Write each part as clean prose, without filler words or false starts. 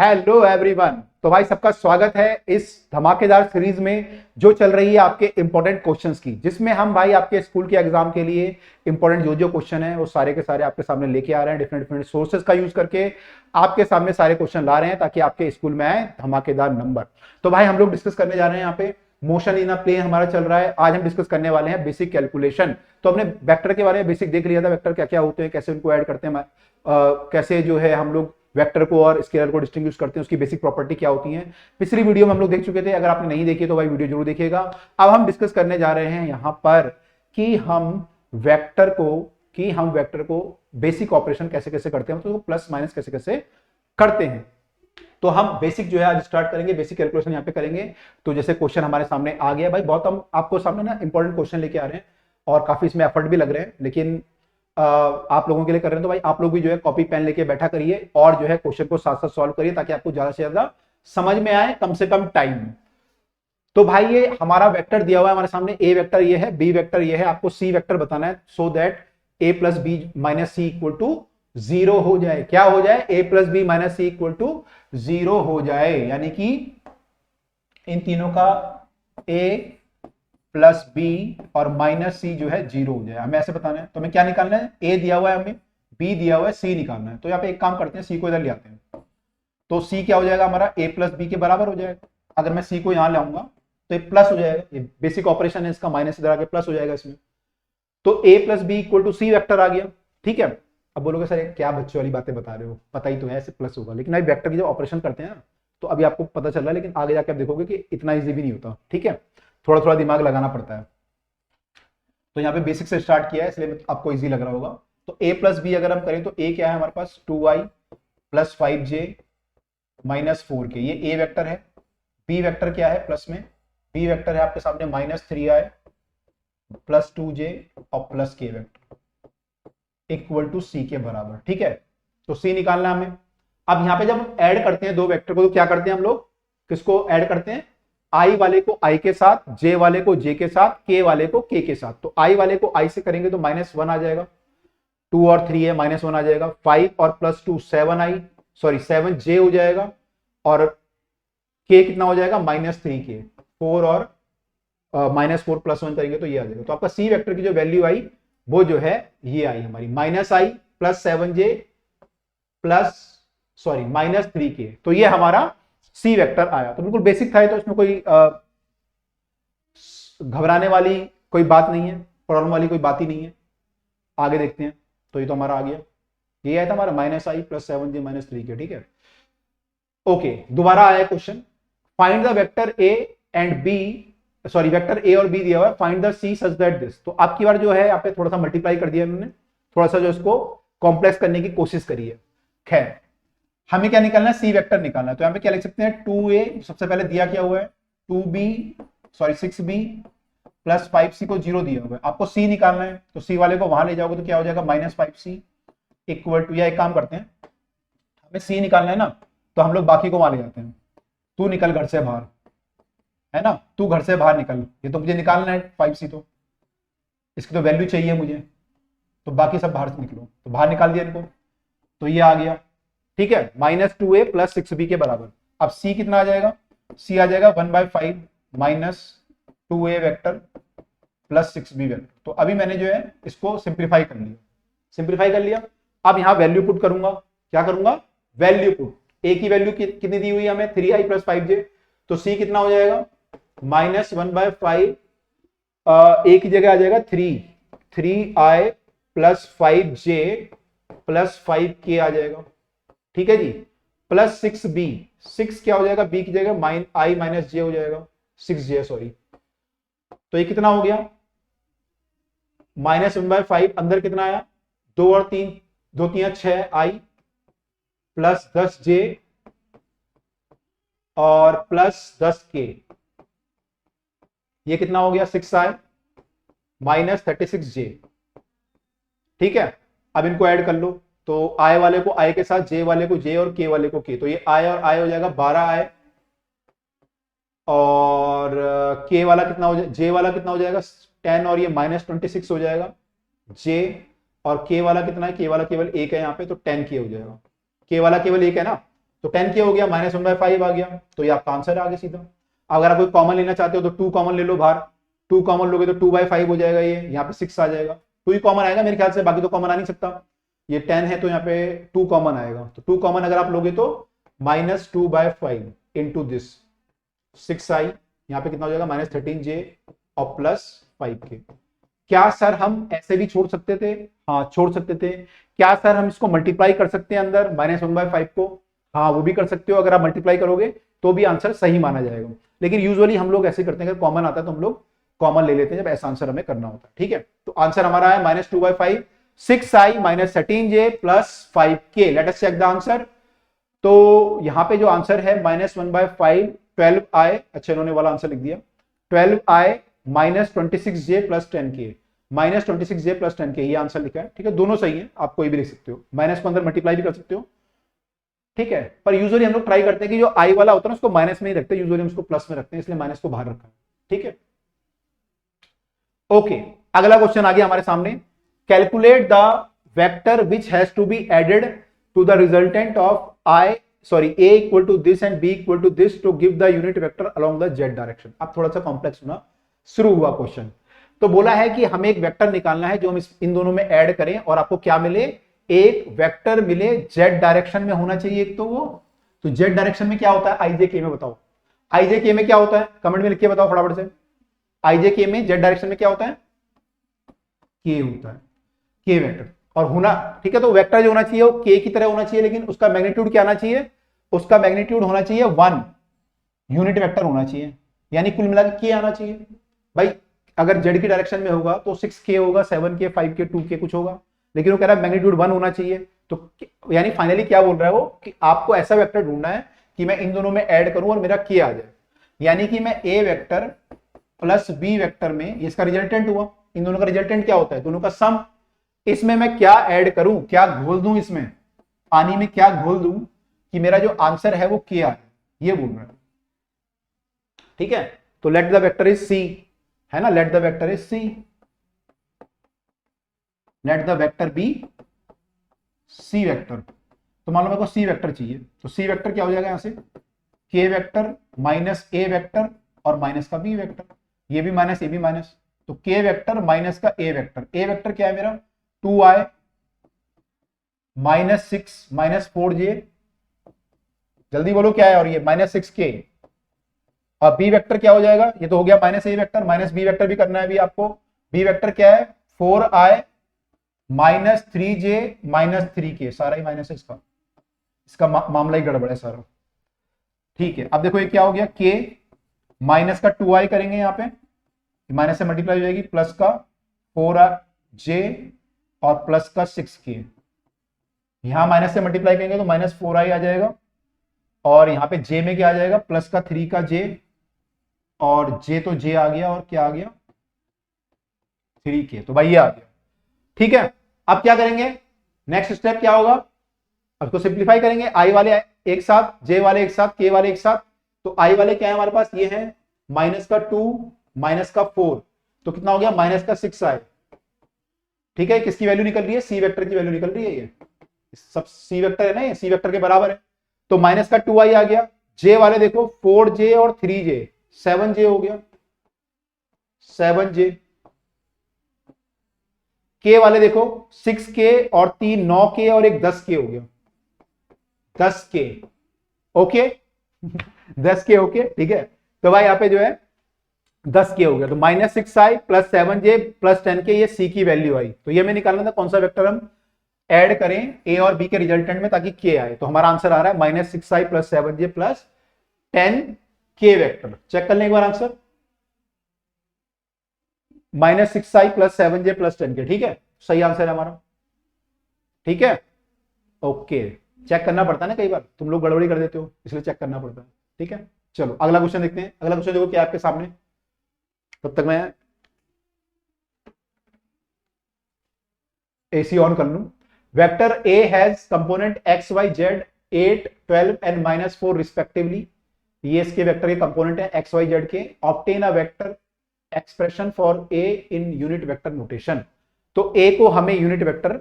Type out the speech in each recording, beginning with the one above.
Hello everyone. तो भाई सबका स्वागत है इस धमाकेदार सीरीज में जो चल रही है आपके इंपॉर्टेंट क्वेश्चंस की, जिसमें हम भाई आपके स्कूल के एग्जाम के लिए इंपॉर्टेंट जो क्वेश्चन है वो सारे के सारे आपके सामने लेके आ रहे हैं। डिफरेंट डिफरेंट सोर्सेज का यूज करके आपके सामने सारे क्वेश्चन ला रहे हैं ताकि आपके स्कूल में आए धमाकेदार नंबर। तो भाई हम लोग डिस्कस करने जा रहे हैं यहाँ पे मोशन इन अ प्लेन हमारा चल रहा है। आज हम डिस्कस करने वाले हैं बेसिक कैलकुलेशन। तो हमने वेक्टर के बारे में बेसिक देख लिया था, वेक्टर क्या क्या होते हैं, कैसे उनको ऐड करते हैं, कैसे जो है हम लोग वेक्टर को और स्केलर को डिस्टिंग्विश करते हैं, उसकी बेसिक प्रॉपर्टी क्या होती है। पिछली वीडियो में हम लोग देख चुके थे, अगर आपने नहीं देखी तो भाई वीडियो जरूर देखिएगा। अब हम डिस्कस करने जा रहे हैं यहां पर कि हम वेक्टर को बेसिक ऑपरेशन कैसे कैसे करते हैं, तो प्लस माइनस कैसे कैसे करते हैं। तो हम बेसिक जो है आज स्टार्ट करेंगे, बेसिक कैलकुलेशन यहाँ पे करेंगे। तो जैसे क्वेश्चन हमारे सामने आ गया भाई, बहुत हम आपको सामने ना इंपॉर्टेंट क्वेश्चन लेके आ रहे हैं और काफी इसमें एफर्ट भी लग रहे हैं, लेकिन आप लोगों के लिए कर रहे हैं। तो भाई आप लोग भी जो है कॉपी पेन लेके बैठा करिए और जो है क्वेश्चन को साथ साथ सॉल्व करिए ताकि आपको ज्यादा से ज्यादा समझ में आए कम से कम टाइम में। तो भाई ये हमारा वेक्टर दिया हुआ है हमारे सामने, ए वेक्टर ये है, बी वेक्टर ये है, आपको सी वेक्टर बताना है so that A plus B minus C equal to 0 हो जाए। क्या हो जाए? A plus B minus C equal to 0 हो जाए, यानी कि इन तीनों का ए प्लस बी और माइनस सी जो है 0 हो जाए। हमें ऐसे बताना है। तो हमें क्या निकालना है? ए दिया हुआ है हमें, बी दिया हुआ है, सी निकालना है। तो यहाँ पे एक काम करते हैं, सी को इधर ले आते हैं। तो सी क्या हो जाएगा हमारा? ए प्लस बी के बराबर हो जाएगा। अगर मैं सी को यहां लाऊंगा तो ये प्लस हो जाएगा, ये बेसिक ऑपरेशन है इसका, माइनस इधर आके प्लस हो जाएगा इसमें। तो A plus B equal to C vector आ गया। ठीक है, अब बोलोगे सर क्या बच्चों वाली बातें बता रहे हो, पता ही तो है ऐसे प्लस होगा, लेकिन भाई वेक्टर की जब ऑपरेशन करते हैं ना तो अभी आपको पता चल रहा है, लेकिन आगे जाके आप देखोगे कि इतना इजी भी नहीं होता। ठीक है, थोड़ा थोड़ा दिमाग लगाना पड़ता है। तो यहाँ पे बेसिक से स्टार्ट किया है इसलिए आपको इजी लग रहा होगा। तो a प्लस बी अगर हम करें तो a क्या है हमारे पास? 2i plus 5j minus 4k, ये a वेक्टर है। b वेक्टर क्या है प्लस में? b वेक्टर है आपके सामने माइनस 3i प्लस 2j और plus k vector equal to c के बराबर। ठीक है, तो c निकालना है हमें। अब यहाँ पे जब हम ऐड करते हैं दो वेक्टर को तो क्या करते हैं हम लोग? किसको ऐड करते हैं? i वाले को i के साथ, j वाले को j के साथ, k वाले को k के साथ। तो i वाले को i से करेंगे तो -1 आ जाएगा, 2 और 3 है, -1 आ जाएगा। 5 और प्लस 2 7j हो जाएगा, और k कितना हो जाएगा? -3k। 4 और -4 प्लस 1 करेंगे तो ये आ जाएगा। तो आपका c वेक्टर की जो वैल्यू आई वो जो है ये आई हमारी -i plus 7j plus -3k। तो ये हमारा सी वेक्टर आया। तो बिल्कुल बेसिक था, तो इसमें कोई घबराने वाली कोई बात नहीं है, प्रॉब्लम वाली कोई बात ही नहीं है। आगे देखते हैं। तो ये तो हमारा आ गया, ये आया था हमारा -i plus 7j minus 3k। ठीक है, ओके, दोबारा आया question, find the vector a and b, vector a और बी दिया हुआ है, find the c such that this. तो आपकी बार जो है यहाँ पे थोड़ा सा मल्टीप्लाई कर दिया इन्होंने, थोड़ा सा जो इसको कॉम्प्लेक्स करने की कोशिश करी है। खैर, हमें क्या निकालना है? सी वेक्टर निकालना है। तो यहाँ पे क्या लिख सकते हैं? 2a, सबसे पहले दिया क्या हुआ है? 6b प्लस 5c को 0 दिया हुआ है। आपको c निकालना है, तो c वाले को वहां ले जाओगे तो क्या हो जाएगा? -5c इक्वल टू, या एक काम करते हैं, हमें c निकालना है ना, तो हम लोग बाकी को वहां ले जाते हैं। तू निकल घर से बाहर, है ना, तू घर से बाहर निकल, ये तो मुझे निकालना है 5c, तो इसकी तो वैल्यू चाहिए मुझे, तो बाकी सब बाहर से निकलो। तो बाहर निकाल दिया इनको, तो ये आ गया। ठीक है, -2a प्लस 6b के बराबर। अब c कितना आ जाएगा? c आ जाएगा 1/5 minus 2a vector plus 6b vector. तो अभी मैंने जो है इसको सिंप्लीफाई कर लिया। अब यहां वैल्यू पुट करूंगा। क्या करूंगा? Value put. a की वैल्यू कितनी दी हुई है हमें? 3i plus 5j। तो c कितना हो जाएगा? -1/5, a की जगह आ जाएगा 3i plus 5j plus 5k आ जाएगा। ठीक है जी, प्लस 6b, 6 क्या हो जाएगा? b की जगह i माइनस j हो जाएगा, 6j सॉरी। तो ये कितना हो गया? -1/5, अंदर कितना आया? 2 और 3, 2 3 6i प्लस 10j और प्लस 10k, ये कितना हो गया? 6i minus 36j। ठीक है, अब इनको ऐड कर लो। तो i वाले को i के साथ, j वाले को j और k वाले को k, तो ये i और i हो जाएगा 12i, और k वाला कितना हो जाएगा? j वाला कितना हो जाएगा? 10, और ये -26 हो जाएगा j, और k वाला कितना है? k वाला केवल 1 है यहाँ पे, तो 10k हो जाएगा। k वाला केवल 1 है ना, तो 10k हो गया, -1/5 आ गया, तो ये आपका आंसर आ गया सीधा। अगर आप कोई कॉमन लेना चाहते हो तो 2 कॉमन ले लो बाहर, 2 कॉमन लोगे तो 2/5 हो जाएगा, ये यहाँ पे 6 आ जाएगा, 2 ही कॉमन आएगा मेरे ख्याल से, बाकी तो कॉमन आ नहीं सकता। ये 10 है तो यहाँ पे 2 कॉमन आएगा, तो 2 कॉमन अगर आप लोगे तो -2/5 इंटू दिस 6i, यहाँ पे कितना हो जाएगा -13j और +5k। क्या सर हम ऐसे भी छोड़ सकते थे? हाँ छोड़ सकते थे। क्या सर हम इसको मल्टीप्लाई कर सकते हैं अंदर -1/5 को? हाँ वो भी कर सकते हो, अगर आप मल्टीप्लाई करोगे तो भी आंसर सही माना जाएगा, लेकिन यूजुअली हम लोग ऐसे करते हैं, अगर कॉमन आता है तो हम लोग कॉमन ले लेते हैं जब ऐसा आंसर हमें करना होता है। ठीक है, तो आंसर हमारा है -2/5, 6i -13j +5k। Let us check the answer. तो यहां पे जो आंसर है -1/5 12i, अच्छा इन्होंने वाला आंसर लिख दिया, 12i -26j +10k, -26j +10k, ये आंसर लिखा है। ठीक है, दोनों सही है, आप कोई भी लिख सकते हो, माइनस को अंदर मल्टीप्लाई भी कर सकते हो। ठीक है, पर यूजुअली हम लोग ट्राई करते हैं कि जो आई वाला होता है ना उसको माइनस में ही रखते हैं, यूजुअली हम उसको प्लस में रखते हैं, इसलिए माइनस को बाहर रखा है। ठीक है, ओके, अगला क्वेश्चन आ गया हमारे सामने। Calculate the vector which has to be added to the resultant of a equal to this and b equal to this to give the unit vector along the z direction. अब थोड़ा सा complex होना शुरू हुआ question. तो बोला है कि हमें एक वेक्टर निकालना है जो हम इन दोनों में ऐड करें और आपको क्या मिले, एक वेक्टर मिले, z डायरेक्शन में होना चाहिए एक तो वो। तो z डायरेक्शन में क्या होता है i j k में, बताओ i j k में क्या होता है, कमेंट में लिख के बताओ फटाफट से। i j k में z डायरेक्शन में क्या होता है, k होता है, k वेक्टर। और होना, ठीक है, तो वेक्टर जो होना चाहिए वो k की तरह होना चाहिए, लेकिन उसका मैग्नीट्यूड क्या आना चाहिए, उसका मैग्नीट्यूड होना चाहिए 1, यूनिट वेक्टर होना चाहिए, यानी कुल मिलाकर k आना चाहिए। भाई अगर z की डायरेक्शन में होगा तो 6k होगा, 7k, 5k, 2k कुछ होगा, लेकिन वो कह रहा है मैग्नीट्यूड 1 होना चाहिए। तो यानी फाइनली क्या बोल रहा है वो कि आपको ऐसा वेक्टर ढूंढना है कि मैं इन दोनों में ऐड करूं और मेरा k आ जाए, यानी कि मैं a vector plus b vector में, इसका रिजल्टेंट हुआ, इन दोनों का रिजल्टेंट क्या होता है, दोनों का सम, इसमें मैं क्या ऐड करूं, क्या घोल दूं, इसमें पानी में क्या घोल दूं कि मेरा जो आंसर है वो k आए, ये बोल रहा है। ठीक है, तो let the vector is c, है ना, let the vector is c, let the vector B C vector. तो मान लो मेरे को सी वेक्टर चाहिए, तो सी वेक्टर क्या हो जाएगा, यहां से के वेक्टर माइनस ए वेक्टर और माइनस का बी वेक्टर, ये भी माइनस, ये भी माइनस, तो के वेक्टर माइनस का ए वेक्टर, ए वेक्टर क्या है मेरा 2i -6 -4j, जल्दी बोलो क्या है, और ये -6k, और बी वेक्टर क्या हो जाएगा, ये तो हो गया माइनस ए वेक्टर, माइनस बी वेक्टर भी करना है अभी आपको। बी वेक्टर क्या है 4i -3j -3k, सारा ही माइनस है, इसका मामला ही गड़बड़ है सारा। ठीक है, अब देखो ये क्या हो गया, k माइनस का 2i करेंगे, यहाँ पे माइनस से मल्टीप्लाई हो जाएगी, प्लस का 4j और प्लस का 6k, यहां माइनस से मल्टीप्लाई करेंगे तो -4i आ जाएगा, और यहां पे j में क्या आ जाएगा, प्लस का 3 का j, और j तो j आ गया, और क्या आ गया 3k, तो भाई ये आ गया। ठीक है, अब क्या करेंगे, नेक्स्ट स्टेप क्या होगा, अब इसको सिंप्लीफाई करेंगे, आई वाले एक साथ, जे वाले एक साथ, के वाले एक साथ, तो आई वाले क्या है हमारे पास, ये है माइनस का 2 माइनस का 4, तो कितना हो गया माइनस का 6i। ठीक है, किसकी वैल्यू निकल रही है, सी वेक्टर की वैल्यू निकल रही है, ये सब सी वेक्टर है ना, ये सी वेक्टर के बराबर है, तो माइनस का 2i आ गया। जे वाले देखो 4j और 3j, 7j हो गया, 7j। के वाले देखो 6k और 3 9k और एक 10k हो गया, 10k, ओके 10k, ओके ठीक है, तो भाई यहाँ पे जो है 10k हो गया, तो -6i + 7j + 10k, ये c की वैल्यू आई। तो ये हमें निकालना था कौन सा वेक्टर हम ऐड करें a और b के रिजल्टेंट में ताकि k आए, तो हमारा आंसर आ रहा है -6i + 7j + 10k vector. Check कर लें एक बार आंसर, -6i + 7j + 10k, ठीक है, सही आंसर है हमारा। ठीक है, ओके, चेक करना पड़ता है ना, कई बार तुम लोग गड़बड़ी कर देते हो, इसलिए चेक करना पड़ता है। ठीक है, चलो अगला क्वेश्चन देखते हैं। अगला क्वेश्चन देखो क्या आपके सामने, तब तक मैं एसी ऑन कर लूं। Vector a has component x y z 8 12 and -4 respectively, ये इसके वेक्टर के कंपोनेंट है x y z के। Obtain a vector expression for a in unit vector notation, तो a को हमें यूनिट वेक्टर,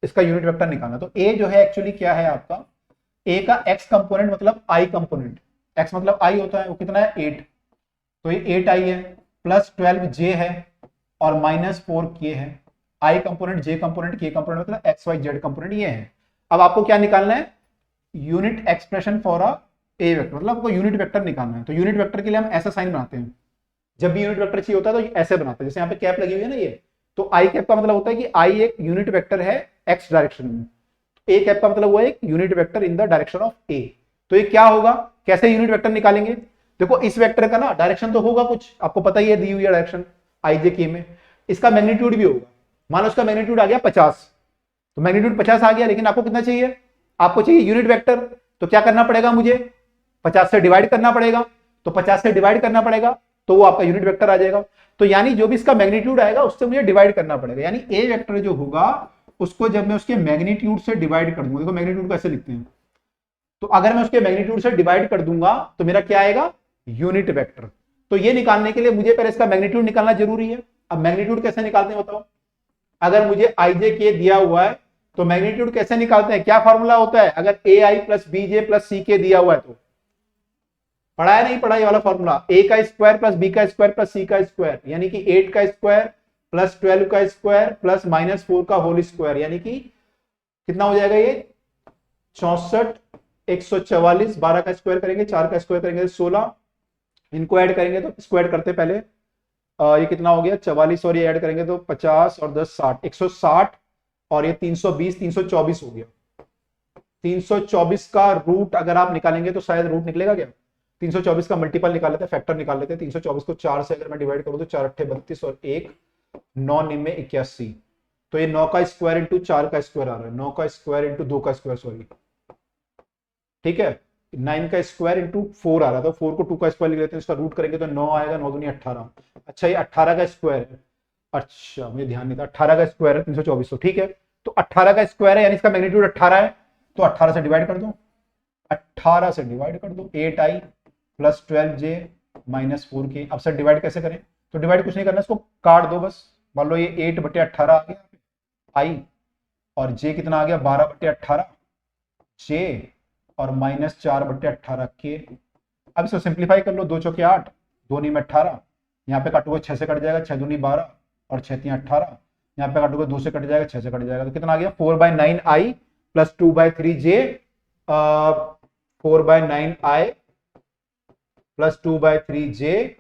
इसका यूनिट वेक्टर निकालना। तो a जो है एक्चुअली क्या है आपका, ए का एक्स कंपोनेंट मतलब आई कंपोनेंट, एक्स मतलब आई होता है, वो कितना है 8, तो ये 8 आई है, प्लस 12 जे है और माइनस 4 के है। आई कंपोनेंट, जे कंपोनेंट, के कंपोनेंट मतलब एक्स वाई जेड कंपोनेंट ये है। अब आपको क्या निकालना है, unit expression for a A vector, मतलब आपको यूनिट वेक्टर निकालना है। तो यूनिट वेक्टर के लिए हम ऐसा साइन बनाते हैं, जब भी यूनिट वेक्टर चाहिए होता है तो ऐसे बनाते हैं, जैसे यहाँ पे कैप लगी हुई है ना ये, तो आई कैप का मतलब होता है कि आई एक यूनिट वेक्टर है एक्स डायरेक्शन में, ए कैप का मतलब हुआ एक unit vector in the direction of A. तो ये क्या होगा, कैसे यूनिट वेक्टर निकालेंगे, देखो इस वेक्टर का ना डायरेक्शन तो होगा कुछ, आपको पता ही है दी हुई है डायरेक्शन आई जे के में, इसका मैग्नीट्यूड भी होगा। मान लो उसका मैग्नीट्यूड आ गया 50, तो मैग्नीट्यूड 50 आ गया, लेकिन आपको कितना चाहिए, आपको चाहिए यूनिट वेक्टर, तो क्या करना पड़ेगा मुझे, 50 से डिवाइड करना पड़ेगा, तो 50 से डिवाइड करना पड़ेगा तो वो आपका यूनिट वेक्टर आ जाएगा। तो यानी जो भी इसका मैग्नीट्यूड आएगा उससे मुझे डिवाइड करना पड़ेगा, यानी ए वेक्टर जो होगा उसको जब मैं उसके मैग्नीट्यूड से डिवाइड कर दूंगा, देखो मैग्नीट्यूड कैसे लिखते हैं, तो अगर मैं उसके मैग्नीट्यूड से डिवाइड कर दूंगा तो मेरा क्या आएगा, यूनिट वेक्टर। तो ये निकालने के लिए मुझे पहले इसका मैग्नीट्यूड निकालना जरूरी है। अब मैग्नीट्यूड कैसे निकालते हैं बताओ, अगर मुझे आई जे के दिया हुआ है तो मैग्नीट्यूड कैसे निकालते हैं, क्या फॉर्मूला होता है, अगर ए आई प्लस बी जे प्लस सी के दिया हुआ है तो पढ़ा है नहीं पढ़ा, ये वाला फॉर्मूला, ए का स्क्वायर प्लस बी का स्क्वायर प्लस सी का स्क्वायर, यानी कि 8 का स्क्वायर प्लस 12 का स्क्वायर प्लस माइनस 4 का होल स्क्वायर, यानी कि कितना हो जाएगा ये 64, 144, 12 का स्क्वायर करेंगे, 4 का स्क्वायर करेंगे 16, इनको ऐड करेंगे तो स्क्वायर करते पहले, ये कितना हो गया 44 और ये ऐड करेंगे तो 50 और 10 60, 160 और ये 320, 324 हो गया। 324 का रूट अगर आप निकालेंगे तो शायद रूट निकलेगा क्या, 324 का मल्टीपल निकाल लेते हैं, फैक्टर निकाल लेते हैं। 324 को 4 से अगर मैं डिवाइड करूं तो 4 अट्ठे 32 और 1 9 निमे 81, तो ये 9 का स्क्वायर इंटू 4 का स्क्वायर आ रहा है, 9 का स्क्वायर इंटू 2 का स्क्वायर, सॉरी ठीक है, 9 का स्क्वायर इंटू 4 आ रहा था, 4 को 2 का स्क्वायर लिख लेते हैं, इसका रूट करेंगे तो 9 आएगा, 9 दूनी 18। अच्छा ये 18 का स्क्वायर है, अच्छा मुझे ध्यान नहीं था, 18 का स्क्वायर है 324, ठीक है, तो 18 का स्क्वायर है यानी इसका मैग्नीट्यूड 18 है, तो 18 से डिवाइड कर दो, 18 से डिवाइड कर दो, 8 आई प्लस 12 जे माइनस 4 के। अब सर डिवाइड कैसे करें, तो डिवाइड कुछ नहीं करना, इसको काट दो बस, मान लो ये 8/18 आ गया आई, और जे कितना आ गया 12/18 जे, और माइनस 4/18 के। अब इसको सिंप्लीफाई कर लो, 2 चौके 8, 2 नी में 18, यहाँ पे काटोगे 6 से कट जाएगा, 6 दूनी 12 और 6 3 18, यहाँ पे काटोगे 2 से कट जाएगा, 6 से कट जाएगा, तो कितना आ गया 4/9 आई प्लस 2/3 जे, 4/9 आई प्लस 2/3 जे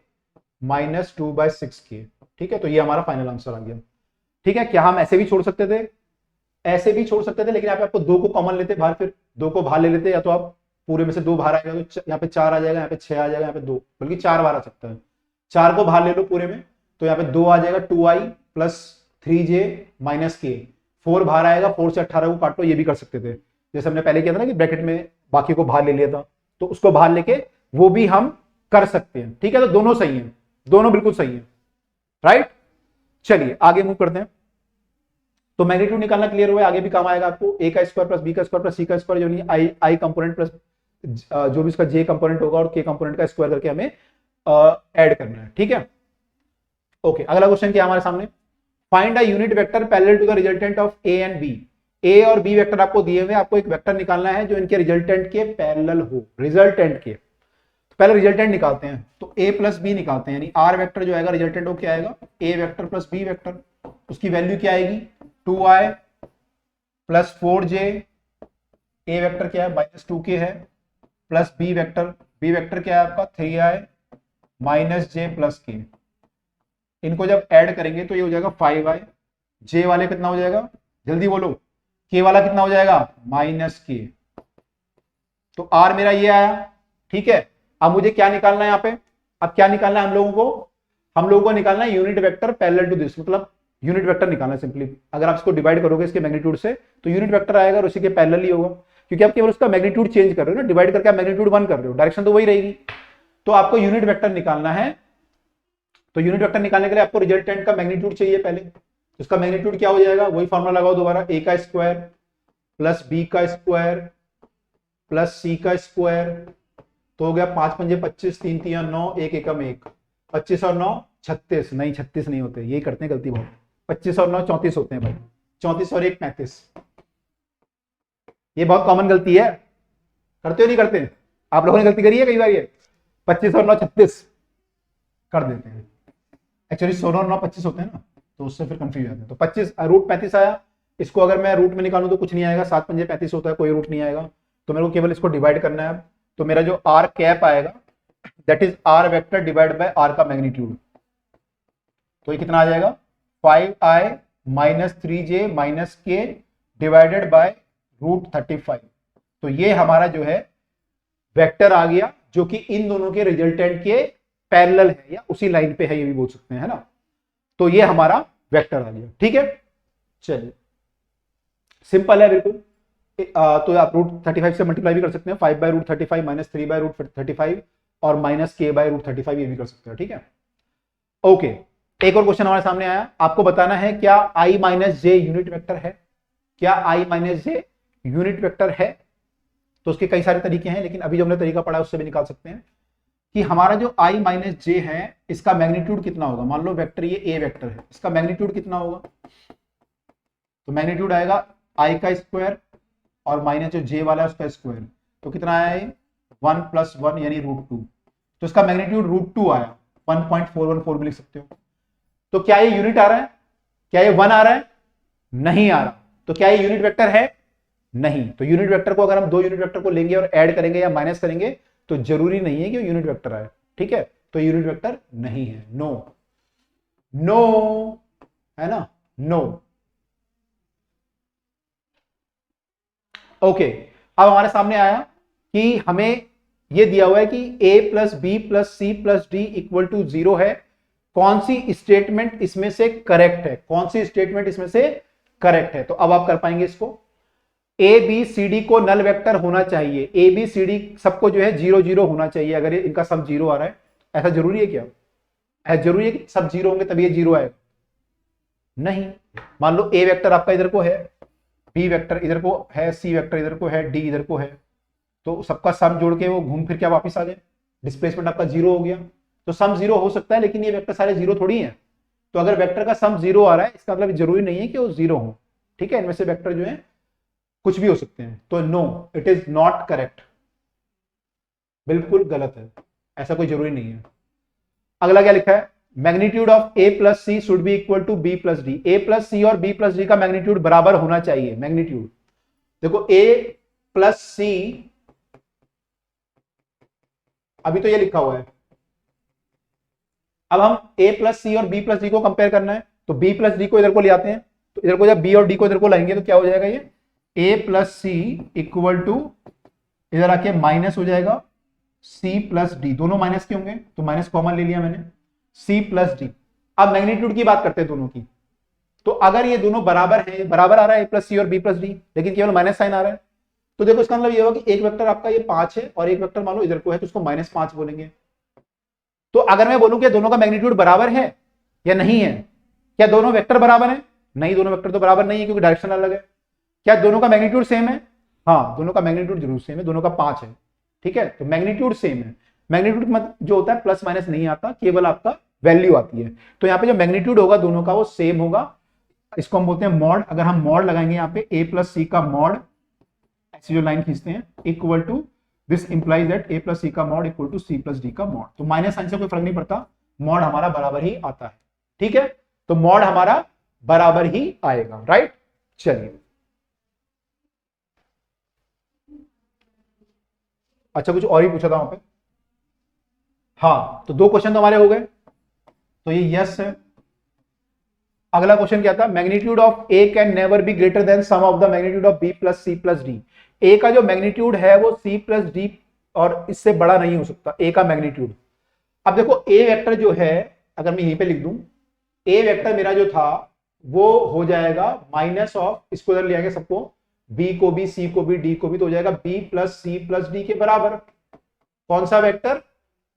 माइनस 2/6 के। ठीक है, तो ये हमारा फाइनल आंसर आ गया। ठीक है, क्या हम ऐसे भी छोड़ सकते थे, ऐसे भी छोड़ सकते थे, लेकिन यहाँ पे आपको 2 को कॉमन लेते बाहर, फिर 2 को बाहर ले लेते, या तो आप पूरे में से 2 बाहर आएगा तो यहाँ पे 4 आ जाएगा, यहाँ पे 6 आ जाएगा, यहाँ पे 2, बल्कि 4 बाहर आ सकता है, 4 को बाहर ले लो पूरे में, तो यहाँ पे 2 आ जाएगा 2i प्लस 3j माइनस के, 4 बाहर आएगा, 4 से 18 को काटो, ये भी कर सकते थे, जैसे हमने पहले किया था ना कि ब्रैकेट में बाकी को बाहर ले लिया था, तो उसको बाहर लेके वो भी हम कर सकते हैं। ठीक है, तो दोनों सही है, दोनों बिल्कुल सही है, राइट। चलिए आगे मूव करते हैं। तो मैग्नीट्यूड निकालना क्लियर हुआ है, आगे भी काम आएगा आपको, ए का स्क्वायर प्लस बी का स्क्वायर प्लस सी का स्क्वायर, जो नहीं आई कंपोनेंट प्लस जो भी इसका जे कंपोनेंट होगा और के कंपोनेंट का स्क्वायर करके हमें ऐड करना है। ठीक है, ओके, अगला क्वेश्चन क्या हमारे सामने, find a unit vector parallel to the resultant of A and B. A और बी वेक्टर आपको दिए हुए, आपको एक वेक्टर निकालना है जो इनके रिजल्टेंट के पैरेलल हो, रिजल्टेंट के। तो पहले रिजल्टेंट निकालते हैं, तो ए प्लस बी निकालते हैं, यानी आर वेक्टर जो आएगा रिजल्टेंट वो क्या आएगा, ए वेक्टर प्लस बी वेक्टर, उसकी वैल्यू क्या आएगी 2i प्लस 4j, ए वेक्टर क्या है माइनस 2k है, प्लस बी वेक्टर क्या है आपका 3i minus j plus k। इनको जब ऐड करेंगे तो ये हो जाएगा 5i, j वाले कितना हो जाएगा जल्दी बोलो, k वाला कितना हो जाएगा माइनस k। तो r मेरा ये आया। ठीक है, अब मुझे क्या निकालना है यहाँ पे, अब क्या निकालना है हम लोगों को निकालना है unit vector parallel to this, मतलब यूनिट वेक्टर निकालना है सिंपली। अगर आप इसको डिवाइड करोगे इसके मैग्नीट्यूड से तो यूनिट वेक्टर आएगा और उसी के पैरेलल ही होगा, क्योंकि आप केवल उसका मैग्नीट्यूड चेंज कर रहे हो ना, डिवाइड करके आप मैग्नीट्यूड 1 कर रहे हो, डायरेक्शन तो वही रहेगी। तो आपको यूनिट वेक्टर निकालना है, तो यूनिट वेक्टर निकालने के लिए आपको रिजल्टेंट का मैग्नीट्यूड चाहिए पहले, उसका मैग्नीट्यूड क्या हो जाएगा, वही फॉर्मूला लगाओ दोबारा, ए का स्क्वायर प्लस बी का स्क्वायर प्लस सी का स्क्वायर, तो हो गया 5 पंजे 25, 3 3 9, 1 एकम 1, 25 और 9 36, नहीं 36 नहीं होते, यही करते हैं गलती बहुत, 25 और 9 34 होते हैं भाई, 34 और 1 35, ये बहुत कॉमन गलती है, करते हो नहीं करते? आप लोगों ने गलती करी है कई बार ये 25 और 9 36 कर देते हैं। एक्चुअली 16 और 9 25 होते हैं ना, तो उससे फिर कंफ्यूज जाते हैं। तो 25 रूट 35 आया, इसको अगर मैं रूट में निकालूं तो कुछ नहीं आएगा, 7 पंजे 35 होता है, कोई रूट नहीं आएगा। तो मेरे को केवल इसको डिवाइड करना है। तो मेरा जो आर कैप आएगा that is R vector divide by R का मैग्नीट्यूड। तो ये कितना आ जाएगा 5i minus 3j minus K divided by root 35। तो ये हमारा जो है वेक्टर आ गया, जो कि इन दोनों के रिजल्टेंट के पैरेलल है या उसी लाइन पे है, ये भी बोल सकते हैं, है ना। तो ये हमारा वेक्टर आ गया, ठीक है। चलिए सिंपल है बिल्कुल। तो आप रूट 35 से मल्टीप्लाई भी कर सकते हैं, 5 by root 35 minus 3 by root 35 और माइनस के बाय रूट 35, ये भी कर सकते हैं, ठीक है। ओके, एक और क्वेश्चन हमारे सामने आया, आपको बताना है क्या i minus J unit vector है, क्या i minus J unit vector है। तो उसके कई सारे तरीके हैं, लेकिन अभी जो हमने तरीका पढ़ा उससे भी निकाल सकते हैं कि हमारा जो i माइनस जे है इसका मैग्नीट्यूड कितना होगा। मान लो वेक्टर ये a वेक्टर है, इसका मैग्नीट्यूड कितना होगा। तो मैग्नीट्यूड आएगा i का स्क्वायर और माइनस जो j वाला है उसका स्क्वायर, तो कितना आया ये 1 + 1 यानी √2। तो इसका मैग्नीट्यूड √2 आया, 1.414 भी लिख सकते हो। तो क्या ये यूनिट आ रहा है, क्या ये 1 आ रहा है, नहीं आ रहा। तो क्या ये यूनिट वेक्टर है, नहीं। तो यूनिट वेक्टर को अगर हम दो यूनिट वेक्टर को लेंगे और ऐड करेंगे या माइनस करेंगे तो जरूरी नहीं है कि यूनिट वेक्टर आए, ठीक है। तो यूनिट वेक्टर नहीं है, नो नो, है ना, नो। ओके, अब हमारे सामने आया कि हमें यह दिया हुआ है कि a plus B plus C plus D equal to 0 है। कौन सी स्टेटमेंट इसमें से करेक्ट है, कौन सी स्टेटमेंट इसमें से करेक्ट है। तो अब आप कर पाएंगे इसको, ए बी सी डी को नल वेक्टर होना चाहिए, ए बी सी डी सबको जो है 0 0 होना चाहिए। अगर इनका सब 0 आ रहा है, ऐसा जरूरी है क्या, ऐसा जरूरी है कि सब 0 होंगे तभी ये 0 आएगा, नहीं। मान लो ए वेक्टर आपका इधर को है, बी वेक्टर इधर को है, सी वेक्टर इधर को है, डी इधर को है, तो सबका सम जोड़ के वो घूम फिर के वापस आ जाए, डिस्प्लेसमेंट आपका 0 हो गया। तो सम 0 हो सकता है, लेकिन ये वेक्टर सारे 0 थोड़ी है। तो अगर वेक्टर का सम 0 आ रहा है, इसका मतलब जरूरी नहीं है कि वो 0 हो, ठीक है। इनमें से वेक्टर जो है कुछ भी हो सकते हैं। तो no, it is not correct, बिल्कुल गलत है, ऐसा कोई जरूरी नहीं है। अगला क्या लिखा है, magnitude of a plus C should be equal to b plus D. a plus C और b प्लस डी का मैग्नीट्यूड बराबर होना चाहिए। मैग्नीट्यूड देखो a प्लस सी, अभी तो ये लिखा हुआ है, अब हम a प्लस सी और b प्लस डी को कंपेयर करना है। तो b प्लस डी को इधर को ले आते हैं, तो इधर को जब b और d को इधर को लाएंगे तो क्या हो जाएगा, ये a plus C equal to इधर आके माइनस हो जाएगा c प्लस डी, दोनों माइनस के होंगे तो माइनस कॉमन ले लिया मैंने, c प्लस डी। अब मैग्नीट्यूड की बात करते हैं दोनों की। तो अगर ये दोनों बराबर है, बराबर आ रहा है a प्लस सी और b प्लस डी, लेकिन केवल माइनस साइन आ रहा है, तो देखो इसका मतलब ये होगा कि एक वेक्टर आपका ये 5 है और एक वेक्टर मान लो इधर को है, तो उसको -5 बोलेंगे। तो अगर मैं बोलूं कि दोनों का मैग्नीट्यूड बराबर है या नहीं है, क्या दोनों वेक्टर बराबर है, नहीं, दोनों वेक्टर तो बराबर नहीं है क्योंकि डायरेक्शन अलग है। क्या दोनों का मैग्नीट्यूड सेम है, हाँ, दोनों का मैग्नीट्यूड जरूर सेम है, दोनों का 5 है, ठीक है। तो मैग्नीट्यूड सेम है। मैग्नीट्यूड मत जो होता है प्लस माइनस नहीं आता, केवल आपका वैल्यू आती है। तो यहाँ पे जो मैग्नीट्यूड होगा दोनों का वो सेम होगा, इसको हम बोलते हैं मॉड। अगर हम मॉड लगाएंगे यहाँ पे a प्लस सी का मॉड, ऐसी जो लाइन खींचते हैं, equal to this implies that a plus C का mod equal to c plus D का मॉड। तो माइनस साइन से कोई फर्क नहीं पड़ता, मॉड हमारा बराबर ही आता है, ठीक है। तो मॉड हमारा बराबर ही आएगा, राइट। चलिए, अच्छा कुछ और ही पूछा था वहां पे, हाँ, तो 2 क्वेश्चन तो हमारे हो गए, तो ये यस है। अगला क्वेश्चन क्या था, magnitude of A can never be greater than sum of the magnitude of B plus C plus D. ए का जो मैग्नीट्यूड है वो सी प्लस डी और इससे बड़ा नहीं हो सकता, ए का मैग्नीट्यूड। अब देखो ए वेक्टर जो है, अगर मैं यहीं पे लिख दूं, ए वेक्टर मेरा जो था वो हो जाएगा माइनस ऑफ, इसको इधर ले आएंगे सबको, बी को भी, सी को भी, डी को भी, तो हो जाएगा B plus C plus D के बराबर। कौन सा वेक्टर,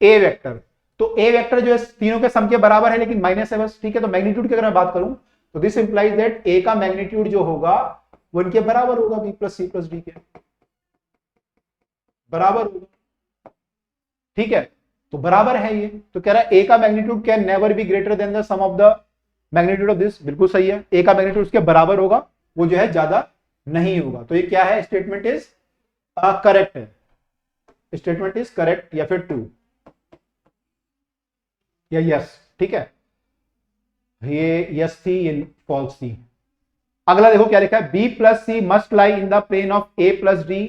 ए वेक्टर। तो ए वेक्टर जो है तीनों के सम के बराबर है, लेकिन माइनस है बस, ठीक है। तो मैग्नीट्यूड की अगर मैं बात करूं तो दिस इंप्लाइज दैट ए का मैग्नीट्यूड जो होगा वो इनके बराबर होगा, B plus C plus D के बराबर होगा, ठीक है। तो बराबर है ये, तो कह रहा है ए का magnitude can never be greater than the sum of the magnitude of this, बिल्कुल सही है। ए का मैग्नीट्यूड उसके बराबर होगा, वो जो है ज्यादा नहीं होगा। तो ये क्या है, स्टेटमेंट इज करेक्ट है, स्टेटमेंट इज करेक्ट या फिर ट्रू या यस। ठीक है, ये यस थी, ये फॉल्स थी। अगला देखो क्या लिखा है, B plus C must lie in the plane of A plus D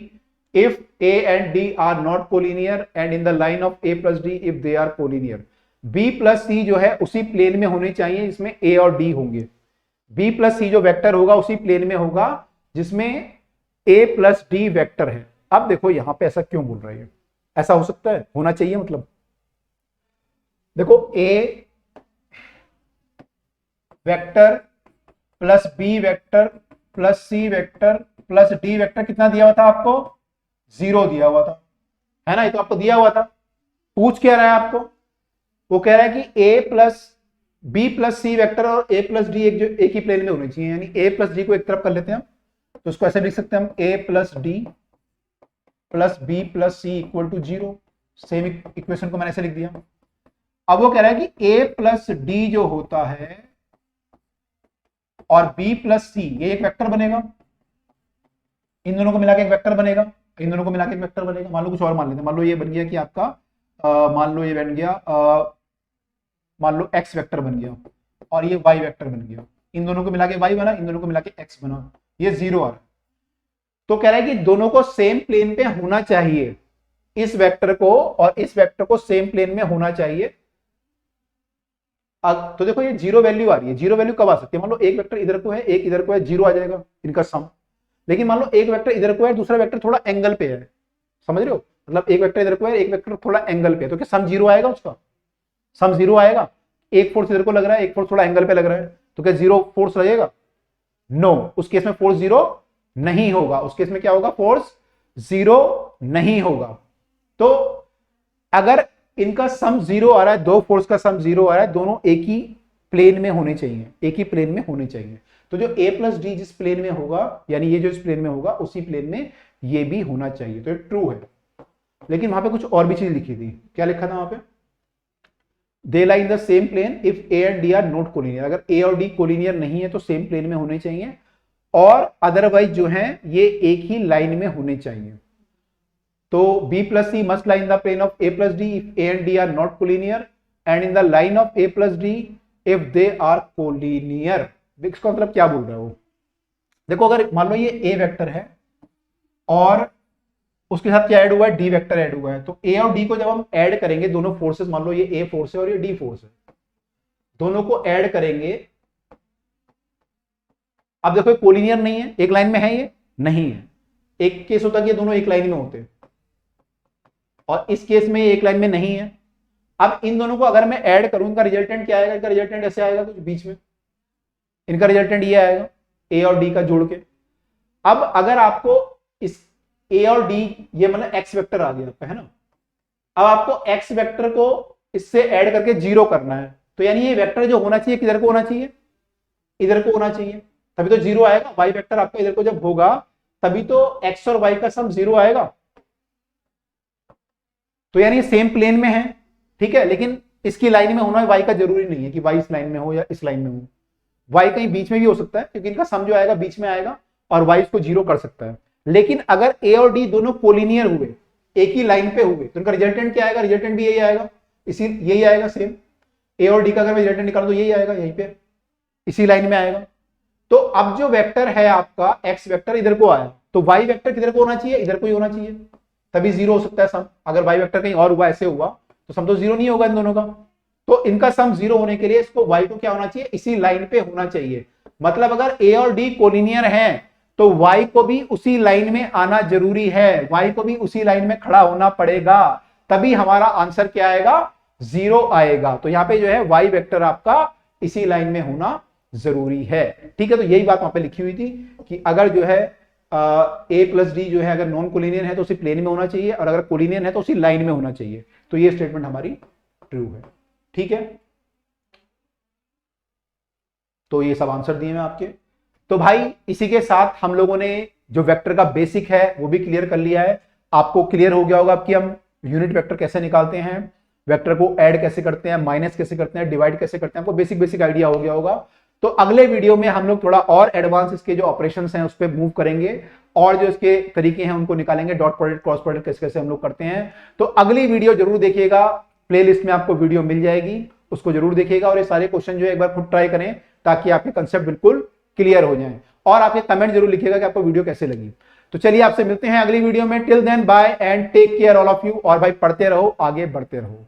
if A and D are not collinear and in the line of A plus D if they are collinear. B plus C जो है उसी plane में होनी चाहिए जिसमें ए और D होंगे। B plus C जो वेक्टर होगा उसी प्लेन में होगा जिसमें ए प्लस डी वेक्टर है। अब देखो यहां पे ऐसा क्यों बोल रहे हैं, ऐसा हो सकता है, होना चाहिए मतलब। देखो A vector plus B vector plus C vector plus D vector कितना दिया हुआ था आपको, 0 दिया हुआ था, है ना, ये तो आपको दिया हुआ था। पूछ क्या रहा है आपको, वो कह रहा है कि ए plus B plus C vector और ए प्लस डी एक ही प्लेन में होने चाहिए, यानी ए प्लस डी को एक तरफ कर लेते हैं हम, तो उसको ऐसे लिख सकते हैं हम, A plus D plus B plus C equal to 0। Same equation को मैंने ऐसे लिख दिया। अब वो कह रहा है कि ए प्लस डी जो होता है और b प्लस सी ये एक वेक्टर बनेगा, इन दोनों को मिला के एक वेक्टर बनेगा, इन दोनों को मिला के एक वेक्टर बनेगा। मान लो कुछ और मान लेते हैं, मान लो ये बन गया कि आपका मान लो ये बन गया मान लो x वेक्टर बन गया और ये y वेक्टर बन गया, इन दोनों को मिला के y बना, इन दोनों को मिला के x बना, ये 0 आ रहा है। तो कह रहा है कि दोनों को सेम प्लेन पे होना चाहिए, इस वेक्टर को और इस वेक्टर को सेम प्लेन में होना चाहिए। तो देखो ये 0 वैल्यू आ रही है, 0 वैल्यू कब आ सकती है, मान लो एक वेक्टर इधर को है, एक इधर को है, 0 आ जाएगा इनका सम। लेकिन मान लो एक वेक्टर इधर को है, दूसरा वेक्टर थोड़ा एंगल पे है, समझ रहे हो, मतलब एक वेक्टर इधर को है, एक वेक्टर थोड़ा एंगल पे है, तो क्या सम 0 आएगा, उसका सम 0 आएगा। एक फोर्स इधर को लग रहा है, एक फोर्स थोड़ा एंगल पे लग रहा है, तो क्या 0 फोर्स लगेगा, नो, उस केस में फोर्स 0 नहीं होगा, उस केस में क्या होगा, फोर्स 0 नहीं होगा। तो अगर इनका सम 0 आ रहा है, दो फोर्स का सम 0 आ रहा है, दोनों एक ही प्लेन में होने चाहिए, एक ही प्लेन में होने चाहिए। तो जो a प्लस डी जिस प्लेन में होगा, यानी ये जो इस प्लेन में होगा उसी प्लेन में ये भी होना चाहिए, तो ये ट्रू है। लेकिन वहां पे कुछ और भी चीज लिखी थी, क्या लिखा था वहां पे, they lie in the same plane if A and D are not collinear. अगर ए और डी कोलिनियर नहीं है तो सेम प्लेन में होने चाहिए, और अदरवाइज जो है ये एक ही लाइन में होने चाहिए। तो b plus c must lie in the plane of a plus d if a and d are not collinear and in the line of a plus d if they are collinear। इसका मतलब क्या बोल रहा है वो, देखो अगर मान लो ये a वेक्टर है और उसके साथ क्या ऐड हुआ है, d वेक्टर ऐड हुआ है, तो a और d को जब हम ऐड करेंगे, दोनों फोर्सेस, मान लो ये a फोर्स है और ये d फोर्स है, दोनों को ऐड करेंगे। अब देखो कोलिनियर नहीं है, एक लाइन में है, ये नहीं है, एक केस होता है कि ये दोनों एक लाइन में होते हैं और इस केस में ये एक लाइन में नहीं है। अब इन दोनों को अगर मैं ऐड करूं, इनका रिजल्टेंट क्या आएगा, इनका रिजल्टेंट ऐसे आएगा कुछ बीच में, इनका रिजल्टेंट ये आएगा ए और डी का जोड़ के। अब अगर आपको इस ए और डी ये मतलब एक्स वेक्टर आ गया आपका, है ना, अब आपको एक्स वेक्टर को इससे ऐड करके 0 करना है, तो यानी ये वेक्टर जो होना चाहिए किधर को होना चाहिए, इधर को होना चाहिए, तभी तो 0 आएगा। वाई वेक्टर आपका इधर को जब होगा तभी तो एक्स और वाई का सम 0 आएगा, तो यानी सेम प्लेन में है, ठीक है। लेकिन इसकी लाइन में होना वाई का जरूरी नहीं है कि वाई इस लाइन में हो या इस लाइन में हो, वाई कहीं बीच में भी हो सकता है, क्योंकि इनका सम जो आएगा बीच में आएगा और वाई इसको 0 कर सकता है। लेकिन अगर ए और डी दोनों कोलिनियर हुए, एक ही लाइन पे हुए, तो इनका रिजल्टेंट क्या आएगा, रिजल्टेंट भी यही आएगा, इसी यही आएगा सेम। ए और डी का अगर मैं रिजल्टेंट निकालूं तो यही आएगा, यहीं पे इसी लाइन में आएगा। तो अब जो वेक्टर है आपका एक्स वेक्टर इधर को आया, तो वाई वेक्टर किधर को होना चाहिए, इधर को ही होना चाहिए, तभी 0 हो सकता है सम। अगर वाई वेक्टर कहीं और हुआ, ऐसे हुआ, तो सम तो 0 नहीं होगा इन दोनों का। तो इनका सम 0 होने के लिए इसको वाई को क्या होना चाहिए, इसी लाइन पे होना चाहिए। मतलब अगर ए और डी कोलिनियर हैं तो वाई को भी उसी लाइन में आना जरूरी है, वाई को भी उसी लाइन में खड़ा होना पड़ेगा, तभी हमारा आंसर क्या आएगा, 0 आएगा। तो यहां पे जो है वाई वेक्टर आपका इसी लाइन में होना जरूरी है, ठीक है। तो यही बात वहां पे लिखी हुई थी कि अगर जो है ए प्लस डी जो है अगर नॉन कोलिनियर है तो उसी प्लेन में होना चाहिए, और अगर कोलिनियर है तो उसी लाइन में होना चाहिए। तो ये स्टेटमेंट हमारी ट्रू है, ठीक है। तो ये सब आंसर दिए मैं आपके। तो भाई इसी के साथ हम लोगों ने जो वेक्टर का बेसिक है वो भी क्लियर कर लिया है। आपको क्लियर हो गया होगा कि हम यूनिट वेक्टर कैसे निकालते हैं, वेक्टर को ऐड कैसे करते हैं, माइनस कैसे करते हैं, डिवाइड कैसे करते हैं, आपको बेसिक आइडिया हो गया होगा। तो अगले वीडियो में हम लोग थोड़ा और एडवांस इसके जो ऑपरेशंस हैं उस पर मूव करेंगे, और जो इसके तरीके हैं उनको निकालेंगे, डॉट प्रोडक्ट, क्रॉस प्रोडक्ट कैसे कैसे हम लोग करते हैं। तो अगली वीडियो जरूर देखिएगा, प्लेलिस्ट में आपको वीडियो मिल जाएगी, उसको जरूर देखिएगा और ये सारे क्वेश्चन जो है एक बार खुद ट्राई करें ताकि आपके कंसेप्ट बिल्कुल क्लियर हो जाएं। और आप ये कमेंट जरूर लिखिएगा कि आपको वीडियो कैसे लगी। तो चलिए आपसे मिलते हैं अगली वीडियो में। Till then bye and take care all of you. और भाई पढ़ते रहो, आगे बढ़ते रहो।